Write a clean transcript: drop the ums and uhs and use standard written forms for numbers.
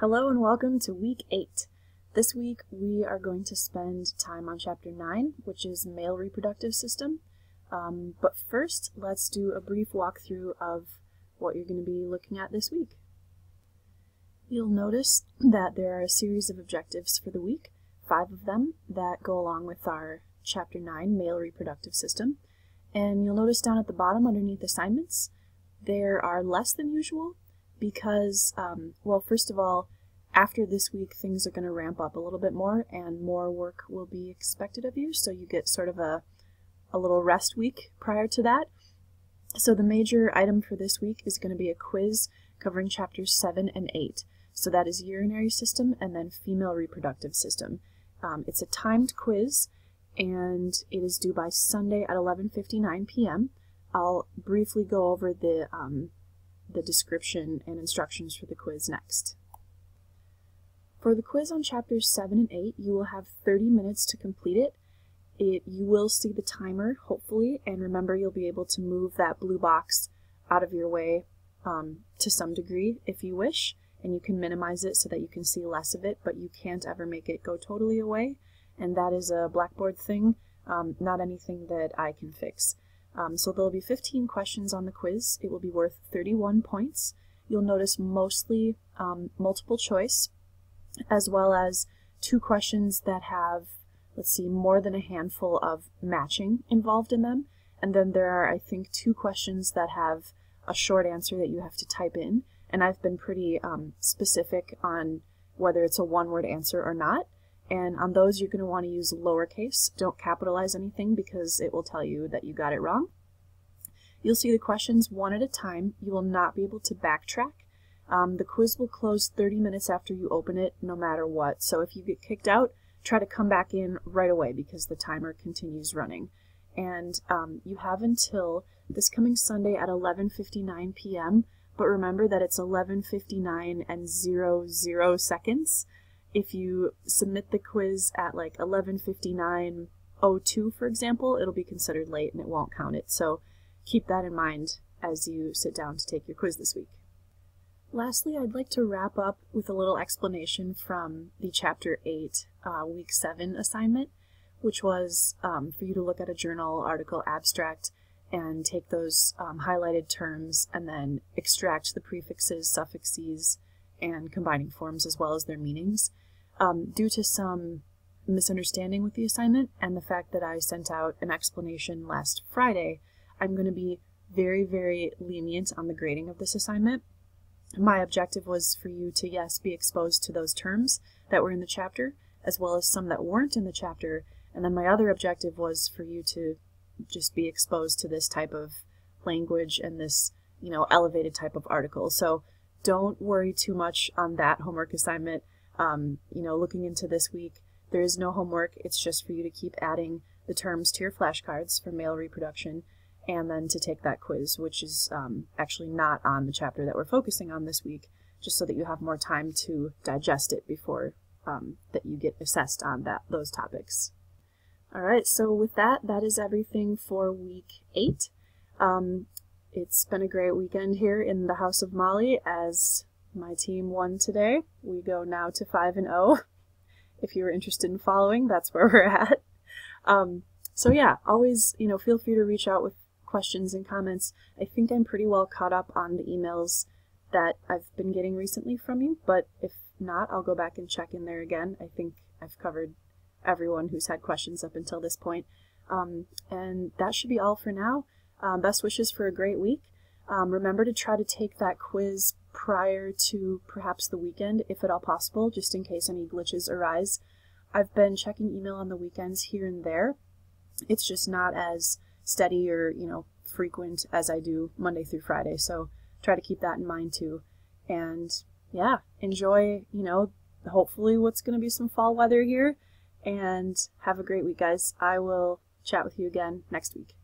Hello and welcome to week 8. This week we are going to spend time on chapter 9, which is male reproductive system. But first, let's do a brief walkthrough of what you're going to be looking at this week. You'll notice that there are a series of objectives for the week, 5 of them that go along with our chapter 9, male reproductive system. And you'll notice down at the bottom underneath assignments, there are less than usual because, well, first of all, after this week things are going to ramp up a little bit more and more work will be expected of you, so you get sort of a little rest week prior to that. So the major item for this week is going to be a quiz covering chapters 7 and 8. So that is urinary system and then female reproductive system. It's a timed quiz and it is due by Sunday at 11:59 p.m. I'll briefly go over the description and instructions for the quiz next. For the quiz on chapters 7 and 8, you will have 30 minutes to complete it. You will see the timer, hopefully, and remember you'll be able to move that blue box out of your way to some degree if you wish, and you can minimize it so that you can see less of it, but you can't ever make it go totally away, and that is a Blackboard thing, not anything that I can fix. So there'll be 15 questions on the quiz. It will be worth 31 points. You'll notice mostly multiple choice, as well as 2 questions that have, let's see, more than a handful of matching involved in them. And then there are, I think, 2 questions that have a short answer that you have to type in. And I've been pretty specific on whether it's a one-word answer or not. And on those, you're going to want to use lowercase. Don't capitalize anything because it will tell you that you got it wrong. You'll see the questions one at a time. You will not be able to backtrack. The quiz will close 30 minutes after you open it, no matter what. So if you get kicked out, try to come back in right away because the timer continues running. And you have until this coming Sunday at 11:59 p.m. But remember that it's 11:59 and 00 seconds. If you submit the quiz at like 11:59:02, for example, it'll be considered late and it won't count it. So keep that in mind as you sit down to take your quiz this week. Lastly, I'd like to wrap up with a little explanation from the Chapter 8 Week 7 assignment, which was for you to look at a journal article abstract and take those highlighted terms and then extract the prefixes, suffixes, and combining forms as well as their meanings. Due to some misunderstanding with the assignment and the fact that I sent out an explanation last Friday, I'm going to be very, very lenient on the grading of this assignment. My objective was for you to, yes, be exposed to those terms that were in the chapter, as well as some that weren't in the chapter, and then my other objective was for you to just be exposed to this type of language and this, elevated type of article. So don't worry too much on that homework assignment. Looking into this week, there is no homework. It's just for you to keep adding the terms to your flashcards for male reproduction, and then to take that quiz, which is actually not on the chapter that we're focusing on this week, just so that you have more time to digest it before that you get assessed on those topics. Alright, so with that is everything for week 8. It's been a great weekend here in the House of Molly as my team won today. We go now to 5-0. If you were interested in following, that's where we're at. So yeah, always, feel free to reach out with questions and comments. I think I'm pretty well caught up on the emails that I've been getting recently from you, but if not, I'll go back and check in there again. I think I've covered everyone who's had questions up until this point. And that should be all for now. Best wishes for a great week. Remember to try to take that quiz prior to perhaps the weekend, if at all possible, just in case any glitches arise. I've been checking email on the weekends here and there. It's just not as steady or, frequent as I do Monday through Friday. So try to keep that in mind too. And yeah, enjoy, hopefully what's going to be some fall weather here. And have a great week, guys. I will chat with you again next week.